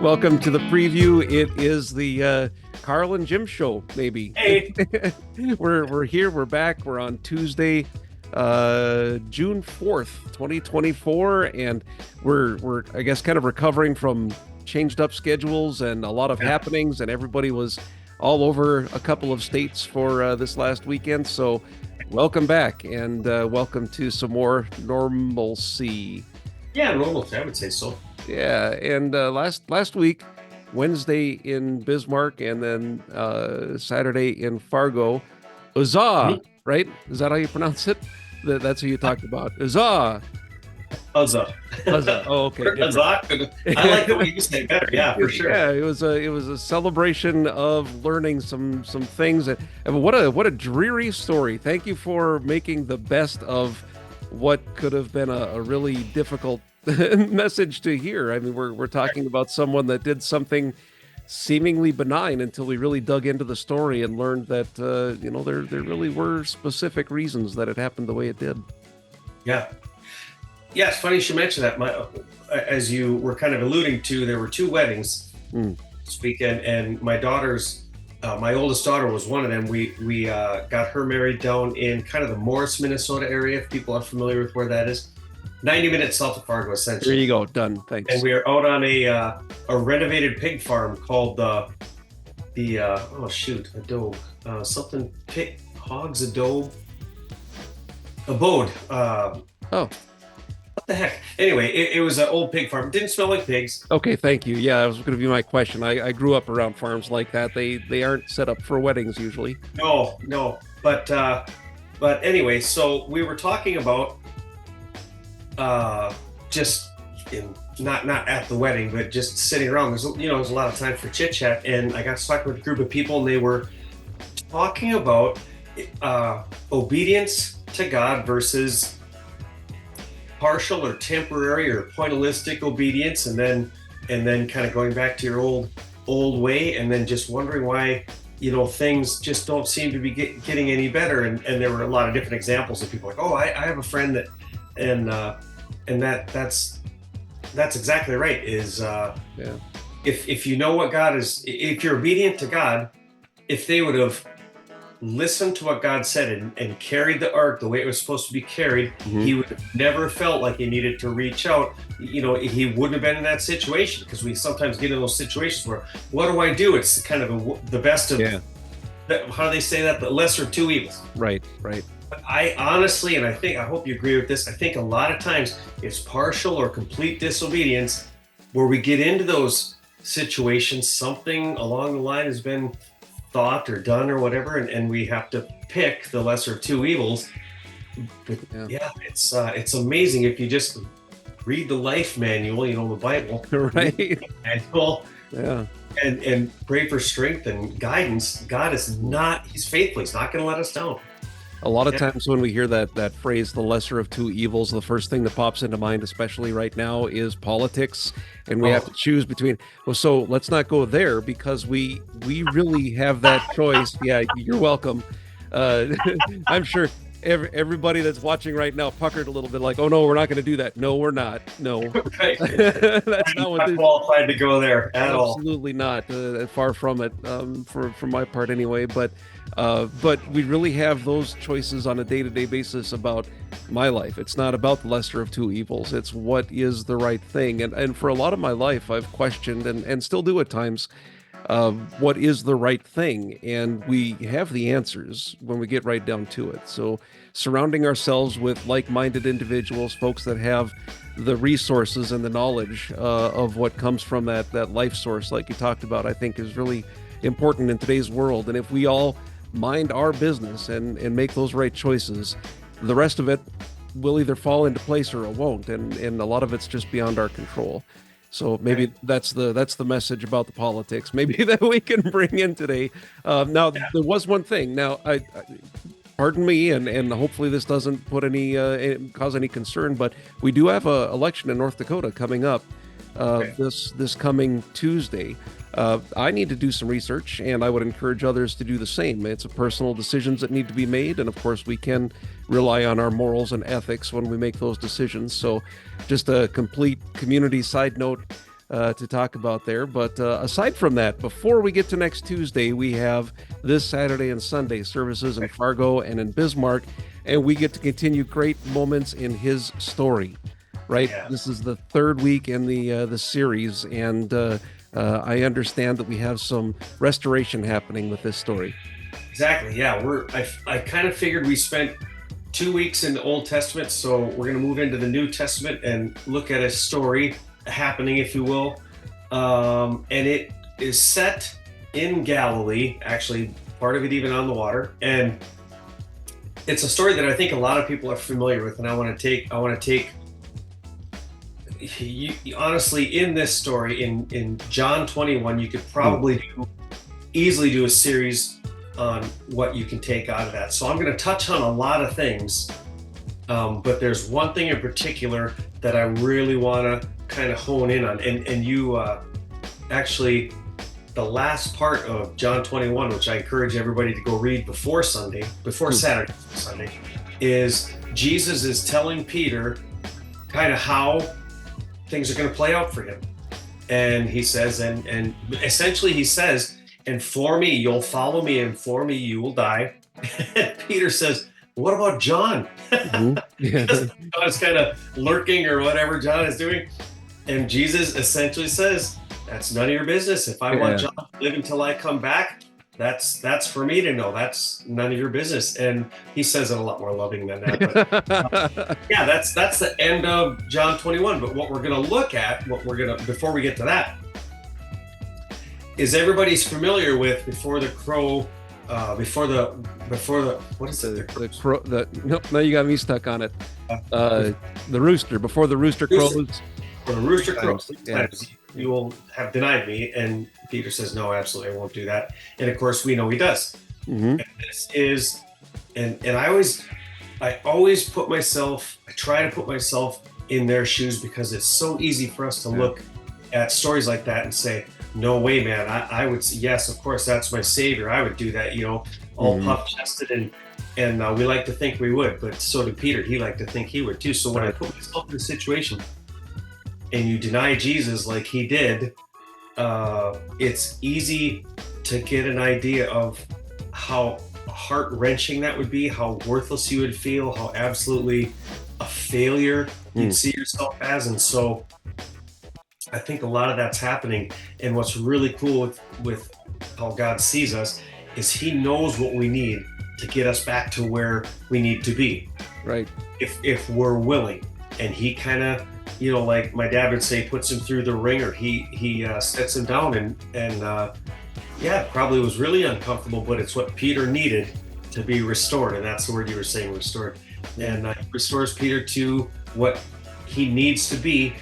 Welcome to the preview. It is the Karl and Jim show, maybe. Hey. We're here. We're back. We're on Tuesday, June 4th, 2024, and we're I guess kind of recovering from changed up schedules and a lot of happenings, and everybody was all over a couple of states for this last weekend. So welcome back, and welcome to some more normalcy. Yeah, normalcy, I would say so. Yeah, and last week, Wednesday in Bismarck, and then Saturday in Fargo, Uzzah, right? Is that how you pronounce it? That's who you talked about. Uzzah. Uzzah. Uzzah. Oh, okay. Uzzah. I like the way you say it better. Yeah, for sure. Yeah, it was a celebration of learning some things. And what a dreary story. Thank you for making the best of what could have been a really difficult message to hear. I mean, we're talking about someone that did something seemingly benign until we really dug into the story and learned that there really were specific reasons that it happened the way it did. Yeah, it's funny you should mention that. As you were kind of alluding to, there were two weddings this weekend, and my oldest daughter was one of them. We got her married down in kind of the Morris, Minnesota area. If people are familiar with where that is. 90 minutes south of Fargo, essentially. There you go. Done. Thanks. And we are out on a renovated pig farm called Adobe. Hogs Abode. What the heck? Anyway, it was an old pig farm. It didn't smell like pigs. Okay, thank you. Yeah, that was going to be my question. I grew up around farms like that. They aren't set up for weddings usually. No. But anyway, so we were talking about just not at the wedding, but just sitting around. There's a lot of time for chit chat, and I got stuck with a group of people, and they were talking about obedience to God versus partial or temporary or pointillistic obedience, and then kind of going back to your old way, and then just wondering why things just don't seem to be getting any better. And there were a lot of different examples of people like, oh, I have a friend that. And that's exactly right. If you know what God is, if you're obedient to God, if they would have listened to what God said and carried the ark the way it was supposed to be carried, he would have never felt like he needed to reach out. He wouldn't have been in that situation, because we sometimes get in those situations where, what do I do? It's kind of the best of, how do they say that? The lesser of two evils. Right. I honestly, and I hope you agree with this, I think a lot of times it's partial or complete disobedience where we get into those situations, something along the line has been thought or done or whatever, and we have to pick the lesser of two evils. But it's amazing if you just read the life manual, the Bible, right? Manual, and pray for strength and guidance. God he's faithful. He's not going to let us down. A lot of times when we hear that phrase, the lesser of two evils, the first thing that pops into mind, especially right now, is politics. And we have to choose between, so let's not go there, because we really have that choice. Yeah, you're welcome. I'm sure everybody that's watching right now puckered a little bit like, oh no, we're not going to do that. No, we're not. No. Right. That's not what qualified to go there at all. Absolutely not. Far from it, for my part anyway. But we really have those choices on a day-to-day basis about my life. It's not about the lesser of two evils. It's what is the right thing. And for a lot of my life, I've questioned and still do at times, what is the right thing? And we have the answers when we get right down to it. So surrounding ourselves with like-minded individuals, folks that have the resources and the knowledge of what comes from that life source, like you talked about, I think is really important in today's world. And if we all mind our business and make those right choices, the rest of it will either fall into place or it won't. And a lot of it's just beyond our control. So maybe that's the message about the politics maybe that we can bring in today. Now, there was one thing. Now, I pardon me, and hopefully this doesn't put cause any concern, but we do have an election in North Dakota coming up this coming Tuesday. I need to do some research, and I would encourage others to do the same. It's a personal decisions that need to be made, and of course we can rely on our morals and ethics when we make those decisions. So just a complete community side note, to talk about there. But aside from that, before we get to next Tuesday, we have this Saturday and Sunday services in Fargo and in Bismarck, and we get to continue great moments in his story. Right, this is the third week in the series, and I understand that we have some restoration happening with this story. Exactly. Yeah, I kind of figured we spent 2 weeks in the Old Testament, so we're going to move into the New Testament and look at a story happening, if you will. And it is set in Galilee, actually, part of it even on the water. And it's a story that I think a lot of people are familiar with, and I want to take honestly, in this story, in John 21, you could probably easily do a series on what you can take out of that. So I'm going to touch on a lot of things, but there's one thing in particular that I really want to kind of hone in on. And you actually, the last part of John 21, which I encourage everybody to go read before Saturday, Sunday, is Jesus is telling Peter kind of how things are going to play out for him. And he says, and essentially he says, and for me, you'll follow me, and for me, you will die. And Peter says, what about John? Mm-hmm. Yeah. John's kind of lurking or whatever John is doing. And Jesus essentially says, that's none of your business. If I want John to live until I come back, that's for me to know. That's none of your business. And he says it a lot more loving than that. But, that's the end of John 21. But what we're going to look at, before we get to that, is everybody's familiar with before the what is it? No, you got me stuck on it. The rooster, before the rooster crows. When the rooster crows, you will have denied me. And Peter says, no, absolutely, I won't do that. And of course, we know he does. Mm-hmm. And this is, and I always try to put myself in their shoes, because it's so easy for us to look at stories like that and say, no way, man, I would say, yes, of course, that's my savior. I would do that, all puff-chested, and we like to think we would, but so did Peter. He liked to think he would too. So when I put myself in a situation and you deny Jesus like he did, it's easy to get an idea of how heart-wrenching that would be, how worthless you would feel, how absolutely a failure you'd see yourself as. And so I think a lot of that's happening. And what's really cool with how God sees us is he knows what we need to get us back to where we need to be. Right. If we're willing. And he kind of, like my dad would say, puts him through the ringer. He sets him down and probably was really uncomfortable, but it's what Peter needed to be restored. And that's the word you were saying, restored. And restores Peter to what he needs to be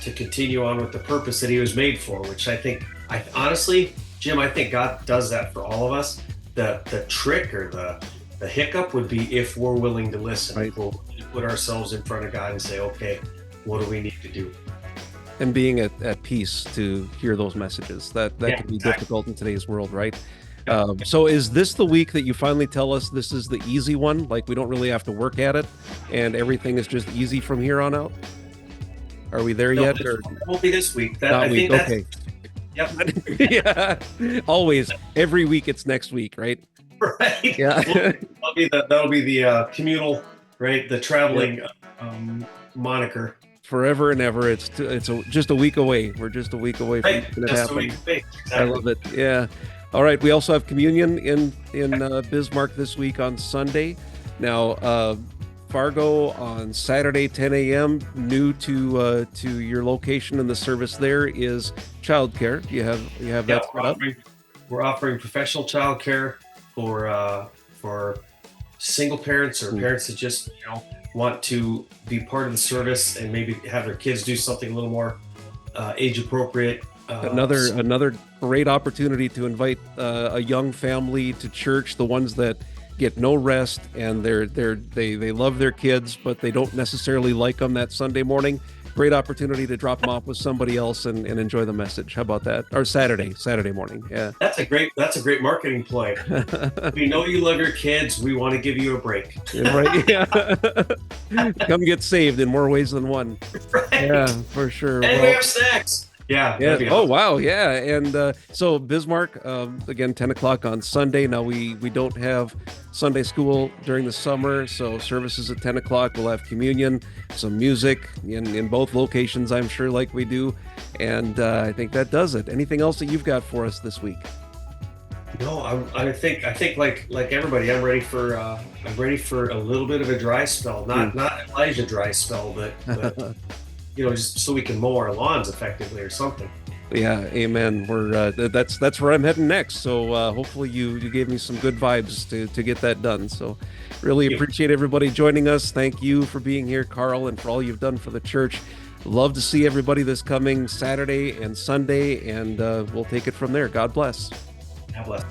to continue on with the purpose that he was made for, which honestly, Jim, I think God does that for all of us. The trick or the hiccup would be if we're willing to listen, right. If we'll put ourselves in front of God and say, okay, what do we need to do? And being at peace to hear those messages. That can be difficult in today's world, right? So is this the week that you finally tell us this is the easy one? Like we don't really have to work at it and everything is just easy from here on out? Are we there yet? Or won't be this week. Okay. Yep. Yeah. Always. Every week it's next week, right? Right. Yeah. That'll be the communal, right? The traveling moniker. Forever and ever. It's just a week away. We're just a week away from it happening. Exactly. I love it. Yeah. All right. We also have communion in Bismarck this week on Sunday. Now, Fargo on Saturday, 10 a.m. New to your location, and the service there is childcare. You have that set up. We're offering professional childcare for single parents or parents that just want to be part of the service and maybe have their kids do something a little more age appropriate. Another great opportunity to invite a young family to church. The ones that get no rest and they love their kids, but they don't necessarily like them that Sunday morning. Great opportunity to drop them off with somebody else and enjoy the message. How about that? Or Saturday morning. Yeah. That's a great marketing ploy. We know you love your kids. We want to give you a break. Right. Yeah. Come get saved in more ways than one. Right. Yeah, for sure. And we have snacks. Yeah, Yeah. that'd be Oh, awesome. wow. Yeah. And so Bismarck, again, 10 o'clock on Sunday. Now we don't have Sunday school during the summer, so services at 10 o'clock. We'll have communion, some music in both locations, I'm sure, like we do. And I think that does it. Anything else that you've got for us this week? No, I think like everybody, I'm ready for a little bit of a dry spell. Hmm. Not Elijah dry spell, but just so we can mow our lawns effectively or something. Yeah, amen. We're that's where I'm heading next. So hopefully you gave me some good vibes to get that done. So really Yeah. appreciate everybody joining us. Thank you for being here, Karl, and for all you've done for the church. Love to see everybody this coming Saturday and Sunday, and we'll take it from there. God bless. God bless.